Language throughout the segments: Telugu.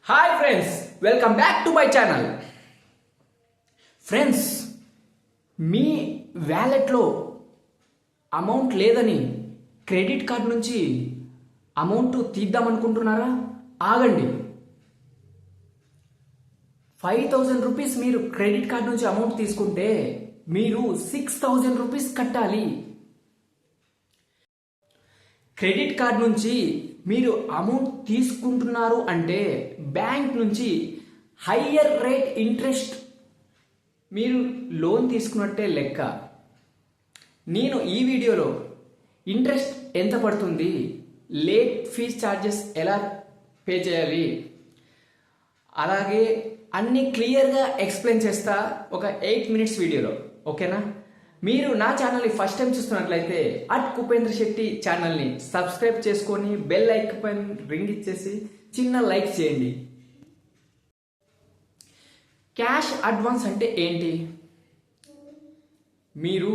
Hi friends, welcome back to my channel. Friends, మీ వ్యాలెట్లో అమౌంట్ లేదని క్రెడిట్ కార్డ్ నుంచి అమౌంట్ తీద్దామనుకుంటున్నారా? ఆగండి. 5,000 రూపీస్ మీరు క్రెడిట్ కార్డ్ నుంచి అమౌంట్ తీసుకుంటే మీరు 6,000 రూపీస్ కట్టాలి. క్రెడిట్ కార్డ్ నుంచి మీరు అమౌంట్ తీసుకుంటున్నారు అంటే బ్యాంక్ నుంచి హయ్యర్ రేట్ ఇంట్రెస్ట్ మీరు లోన్ తీసుకున్నట్టే లెక్క. నేను ఈ వీడియోలో ఇంట్రెస్ట్ ఎంత పడుతుంది, లేట్ ఫీజ్ ఛార్జెస్ ఎలా పే చేయాలి, అలాగే అన్ని క్లియర్గా ఎక్స్ప్లెయిన్ చేస్తా ఒక 8 మినిట్స్ వీడియోలో. ఓకేనా? మీరు నా ఛానల్ని ఫస్ట్ టైం చూస్తున్నట్లయితే కుపేంద్ర శెట్టి ఛానల్ని సబ్స్క్రైబ్ చేసుకొని బెల్ ఐకాన్ రింగ్ ఇచ్చేసి చిన్న లైక్ చేయండి. క్యాష్ అడ్వాన్స్ అంటే ఏంటి? మీరు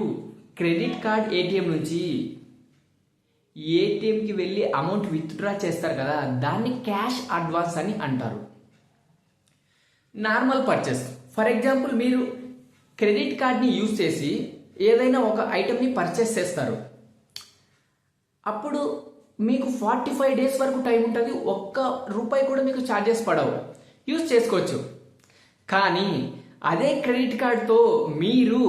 క్రెడిట్ కార్డ్ ఏటీఎం నుంచి ఏటీఎంకి వెళ్ళి అమౌంట్ విత్డ్రా చేస్తారు కదా, దాన్ని క్యాష్ అడ్వాన్స్ అని అంటారు. నార్మల్ పర్చేస్, ఫర్ ఎగ్జాంపుల్ మీరు క్రెడిట్ కార్డ్ని యూజ్ చేసి ఏదైనా ఒక ఐటెంని పర్చేస్ చేస్తారు. అప్పుడు మీకు 45 డేస్ వరకు టైం ఉంటుంది. ₹1 కూడా మీకు ఛార్జెస్ పడవు, యూజ్ చేసుకోవచ్చు. కానీ అదే క్రెడిట్ కార్డ్తో మీరు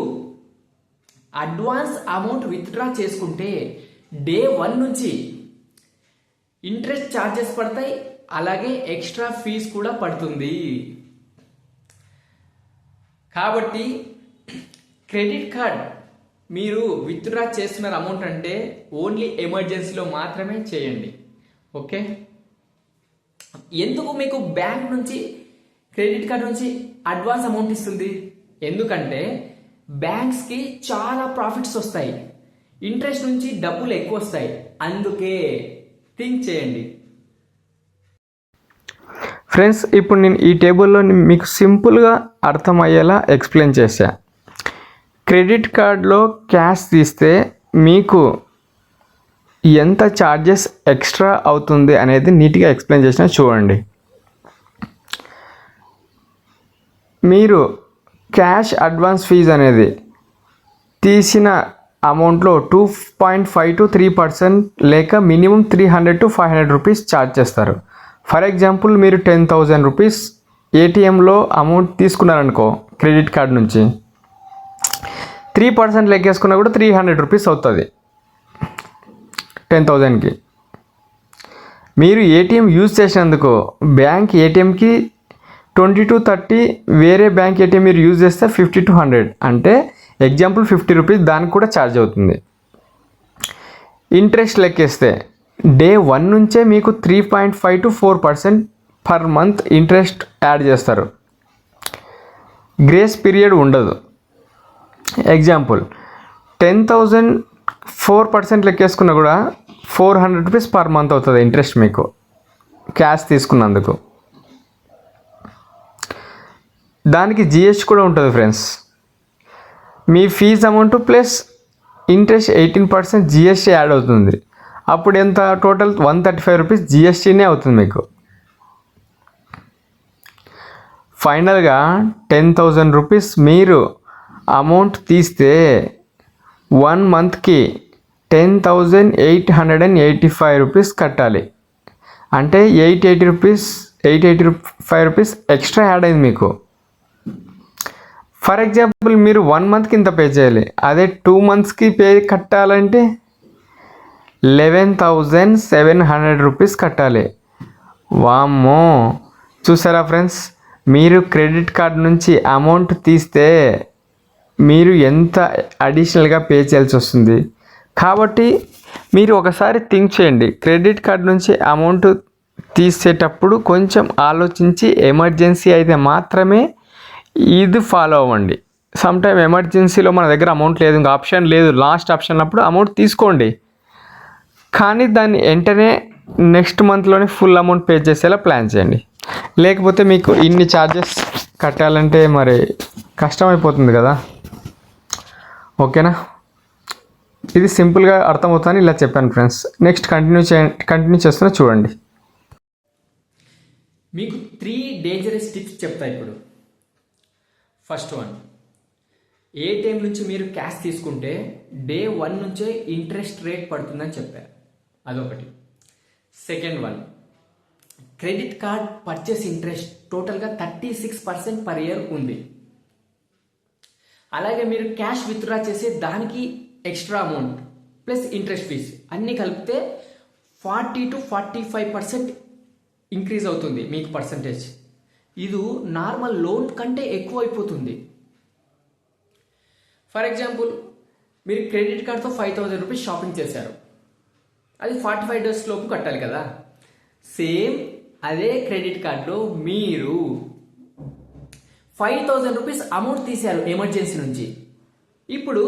అడ్వాన్స్ అమౌంట్ విత్డ్రా చేసుకుంటే డే 1 నుంచి ఇంట్రెస్ట్ ఛార్జెస్ పడతాయి, అలాగే ఎక్స్ట్రా ఫీజ్ కూడా పడుతుంది. కాబట్టి క్రెడిట్ కార్డ్ మీరు విత్డ్రా చేస్తున్న అమౌంట్ అంటే ఓన్లీ ఎమర్జెన్సీలో మాత్రమే చేయండి. ఓకే? ఎందుకు మీకు బ్యాంక్ నుంచి క్రెడిట్ కార్డ్ నుంచి అడ్వాన్స్ అమౌంట్ ఇస్తుంది? ఎందుకంటే బ్యాంక్స్కి చాలా ప్రాఫిట్స్ వస్తాయి, ఇంట్రెస్ట్ నుంచి డబ్బులు ఎక్కువ వస్తాయి. అందుకే థింక్ చేయండి. ఫ్రెండ్స్, ఇప్పుడు నేను ఈ టేబుల్లో మీకు సింపుల్గా అర్థమయ్యేలా ఎక్స్ప్లెయిన్ చేశా. క్రెడిట్ కార్డ్లో క్యాష్ తీస్తే మీకు ఎంత ఛార్జెస్ ఎక్స్ట్రా అవుతుంది అనేది నీట్గా ఎక్స్ప్లెయిన్ చేసిన చూడండి. మీరు క్యాష్ అడ్వాన్స్ ఫీజ్ అనేది తీసిన అమౌంట్లో 2.5 to 3% లేక మినిమం 300 to 500 రూపీస్ ఛార్జ్ చేస్తారు. ఫర్ ఎగ్జాంపుల్ మీరు 10,000 రూపీస్ ఏటీఎంలో అమౌంట్ తీసుకున్నారనుకో క్రెడిట్ కార్డ్ నుంచి, 3% లెక్కేసుకున్నా కూడా 300 రూపీస్ అవుతుంది 10,000కి. మీరు ఏటీఎం యూజ్ చేసినందుకు బ్యాంక్ ఏటీఎంకి 20 to 30, వేరే బ్యాంక్ ఏటీఎం మీరు యూజ్ చేస్తే 50 to 100, అంటే ఎగ్జాంపుల్ 50 రూపీస్ దానికి కూడా ఛార్జ్ అవుతుంది. ఇంట్రెస్ట్ లెక్కేస్తే డే 1 నుంచే మీకు 3.5 to 4% per month interest add చేస్తారు. గ్రేస్ పీరియడ్ ఉండదు. ఎగ్జాంపుల్ 10,000 4% లెక్కేసుకున్నా కూడా 400 రూపీస్ పర్ మంత్ అవుతుంది ఇంట్రెస్ట్ మీకు క్యాష్ తీసుకున్నందుకు. దానికి జిఎస్టీ కూడా ఉంటుంది ఫ్రెండ్స్. మీ fees amount plus interest 18% GST add అవుతుంది. అప్పుడు ఎంత? టోటల్ 135 రూపీస్ జిఎస్టీనే అవుతుంది మీకు. ఫైనల్గా 10,000 రూపీస్ మీరు అమౌంట్ తీస్తే 1 మంత్కి 10,885 రూపీస్ కట్టాలి. అంటే 885 రూపీస్ ఎక్స్ట్రా యాడ్ అయింది మీకు. ఫర్ ఎగ్జాంపుల్ మీరు 1 మంత్కి ఇంత పే చేయాలి, అదే 2 మంత్స్కి పే కట్టాలంటే 11,700 రూపీస్ కట్టాలి. వామ్మో! చూసారా ఫ్రెండ్స్, మీరు క్రెడిట్ కార్డ్ నుంచి అమౌంట్ తీస్తే మీరు ఎంత అడిషనల్గా పే చేయాల్సి వస్తుంది. కాబట్టి మీరు ఒకసారి థింక్ చేయండి. క్రెడిట్ కార్డ్ నుంచి అమౌంట్ తీసేటప్పుడు కొంచెం ఆలోచించి ఎమర్జెన్సీ అయితే మాత్రమే ఇది ఫాలో అవ్వండి. సమ్ టైమ్ ఎమర్జెన్సీలో మన దగ్గర అమౌంట్ లేదు, ఇంకా ఆప్షన్ లేదు, లాస్ట్ ఆప్షన్ అప్పుడు అమౌంట్ తీసుకోండి. కానీ దాన్ని వెంటనే నెక్స్ట్ మంత్లోనే ఫుల్ అమౌంట్ పే చేసేలా ప్లాన్ చేయండి. లేకపోతే మీకు ఇన్ని ఛార్జెస్ కట్టాలంటే మరి కష్టమైపోతుంది కదా. ఓకేనా? ఇది సింపుల్గా అర్థమవుతుందని ఇలా చెప్పాను ఫ్రెండ్స్. నెక్స్ట్ కంటిన్యూ చేస్తున్నా చూడండి. మీకు 3 డేంజరస్ టిప్స్ చెప్తా ఇప్పుడు. ఫస్ట్ వన్, ఏటీఎం నుంచి మీరు క్యాష్ తీసుకుంటే డే 1 నుంచే ఇంట్రెస్ట్ రేట్ పడుతుందని చెప్పారు, అదొకటి. Second one, credit card purchase interest టోటల్గా 36% పర్ ఇయర్ ఉంది. అలాగే మీరు క్యాష్ విత్డ్రా చేసే దానికి extra amount plus interest fee అన్నీ కలిపితే 40 to 45% ఇంక్రీజ్ అవుతుంది మీకు పర్సంటేజ్. ఇది నార్మల్ లోన్ కంటే ఎక్కువ అయిపోతుంది. ఫర్ ఎగ్జాంపుల్, మీరు క్రెడిట్ కార్డ్తో 5,000 రూపీస్ షాపింగ్ చేశారు, అది 45 డేస్ లోపు కట్టాలి కదా. సేమ్ అదే క్రెడిట్ కార్డులో మీరు 5,000 రూపీస్ అమౌంట్ తీశారు ఎమర్జెన్సీ నుంచి. ఇప్పుడు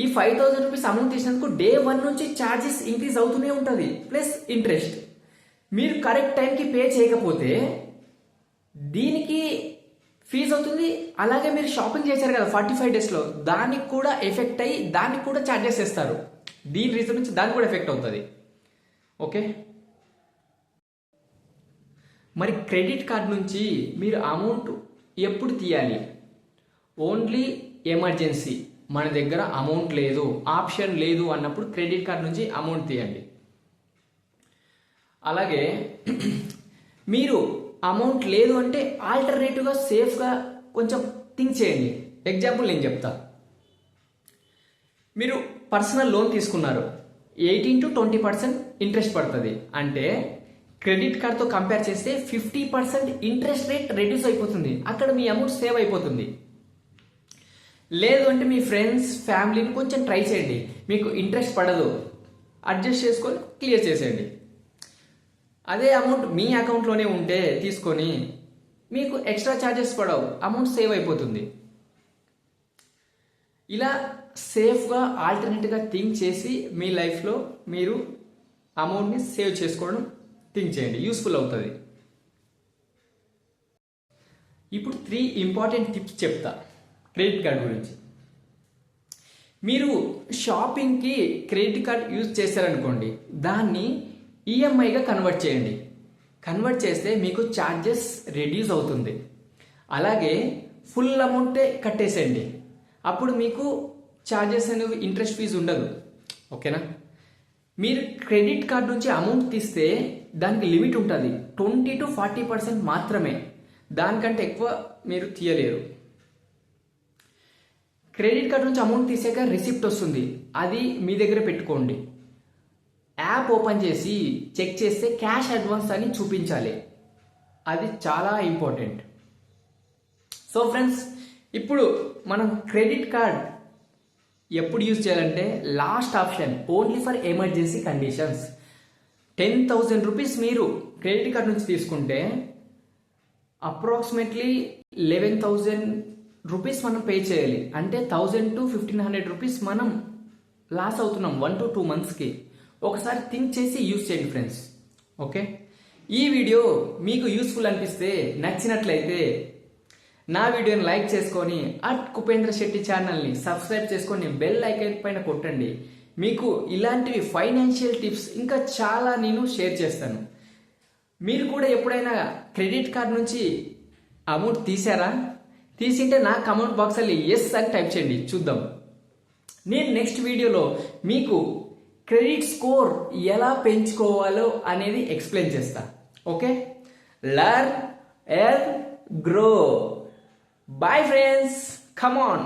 ఈ 5,000 రూపీస్ అమౌంట్ తీసినందుకు డే 1 నుంచి ఛార్జెస్ ఇంక్రీజ్ అవుతూనే ఉంటుంది ప్లస్ ఇంట్రెస్ట్. మీరు కరెక్ట్ టైంకి పే చేయకపోతే దీనికి ఫీజు అవుతుంది. అలాగే మీరు షాపింగ్ చేశారు కదా 45 డేస్లో, దానికి కూడా ఎఫెక్ట్ అయ్యి దానికి కూడా ఛార్జెస్ వేస్తారు. దీని రీజన్ నుంచి దానికి కూడా ఎఫెక్ట్ అవుతుంది. ఓకే, మరి క్రెడిట్ కార్డ్ నుంచి మీరు అమౌంట్ ఎప్పుడు తీయాలి? ఓన్లీ ఎమర్జెన్సీ, మన దగ్గర అమౌంట్ లేదు, ఆప్షన్ లేదు అన్నప్పుడు క్రెడిట్ కార్డ్ నుంచి అమౌంట్ తీయండి. అలాగే మీరు అమౌంట్ లేదు అంటే ఆల్టర్నేటివ్గా సేఫ్గా కొంచెం థింక్ చేయండి. ఎగ్జాంపుల్ నేను చెప్తా. మీరు పర్సనల్ లోన్ తీసుకున్నారు, 18 to 20% ఇంట్రెస్ట్ పడుతుంది. అంటే క్రెడిట్ కార్డ్తో కంపేర్ చేస్తే 50% ఇంట్రెస్ట్ రేట్ రెడ్యూస్ అయిపోతుంది. అక్కడ మీ అమౌంట్ సేవ్ అయిపోతుంది. లేదు అంటే మీ ఫ్రెండ్స్ ఫ్యామిలీని కొంచెం ట్రై చేయండి, మీకు ఇంట్రెస్ట్ పడదు, అడ్జస్ట్ చేసుకొని క్లియర్ చేసేయండి. అదే అమౌంట్ మీ అకౌంట్లోనే ఉంటే తీసుకొని మీకు ఎక్స్ట్రా ఛార్జెస్ పడవు, అమౌంట్ సేవ్ అయిపోతుంది. ఇలా సేఫ్గా ఆల్టర్నేటివ్గా థింక్ చేసి మీ లైఫ్లో మీరు అమౌంట్ని సేవ్ చేసుకోవడం థింక్ చేయండి, యూస్ఫుల్ అవుతుంది. ఇప్పుడు 3 ఇంపార్టెంట్ టిప్స్ చెప్తా క్రెడిట్ కార్డ్ గురించి. మీరు షాపింగ్కి క్రెడిట్ కార్డ్ యూజ్ చేశారనుకోండి, దాన్ని ఈఎంఐగా కన్వర్ట్ చేయండి. కన్వర్ట్ చేస్తే మీకు ఛార్జెస్ రెడ్యూస్ అవుతుంది. అలాగే ఫుల్ అమౌంటే కట్టేసేయండి, అప్పుడు మీకు ఛార్జెస్ అనేవి ఇంట్రెస్ట్ ఫీజు ఉండదు. ఓకేనా? మీరు క్రెడిట్ కార్డ్ నుంచి అమౌంట్ తీస్తే దానికి లిమిట్ ఉంటుంది, 20 to 40% మాత్రమే, దానికంటే ఎక్కువ మీరు తీయలేరు. క్రెడిట్ కార్డ్ నుంచి అమౌంట్ తీసాక రిసిప్ట్ వస్తుంది, అది మీ దగ్గర పెట్టుకోండి. యాప్ ఓపెన్ చేసి చెక్ చేస్తే క్యాష్ అడ్వాన్స్ అని చూపించాలి, అది చాలా ఇంపార్టెంట్. సో ఫ్రెండ్స్, ఇప్పుడు మనం క్రెడిట్ కార్డ్ ఎప్పుడు యూజ్ చేయాలంటే last option, only for emergency conditions. 10,000 rupees మీరు క్రెడిట్ కార్డ్ నుంచి తీసుకుంటే అప్రాక్సిమేట్లీ 11,000 రూపీస్ మనం పే చేయాలి. అంటే 1,000 to 1,500 రూపీస్ మనం లాస్ అవుతున్నాం 1 to 2 మంత్స్కి. ఒకసారి థింక్ చేసి యూజ్ చేయండి ఫ్రెండ్స్. ఓకే, ఈ వీడియో మీకు యూస్ఫుల్ అనిపిస్తే, నచ్చినట్లయితే నా వీడియోని లైక్ చేసుకొని కుపేంద్ర శెట్టి ఛానల్ని సబ్స్క్రైబ్ చేసుకొని బెల్ ఐకాన్ పైన కొట్టండి. మీకు ఇలాంటివి ఫైనాన్షియల్ టిప్స్ ఇంకా చాలా నేను షేర్ చేస్తాను. మీరు కూడా ఎప్పుడైనా క్రెడిట్ కార్డ్ నుంచి అమౌంట్ తీసారా? తీసింటే నా కమెంట్ బాక్స్లో ఎస్ అని టైప్ చేయండి, చూద్దాం. నేను నెక్స్ట్ వీడియోలో మీకు క్రెడిట్ స్కోర్ ఎలా పెంచుకోవాలో అనేది ఎక్స్ప్లెయిన్ చేస్తా. Okay, learn, earn, grow. Bye friends, come on.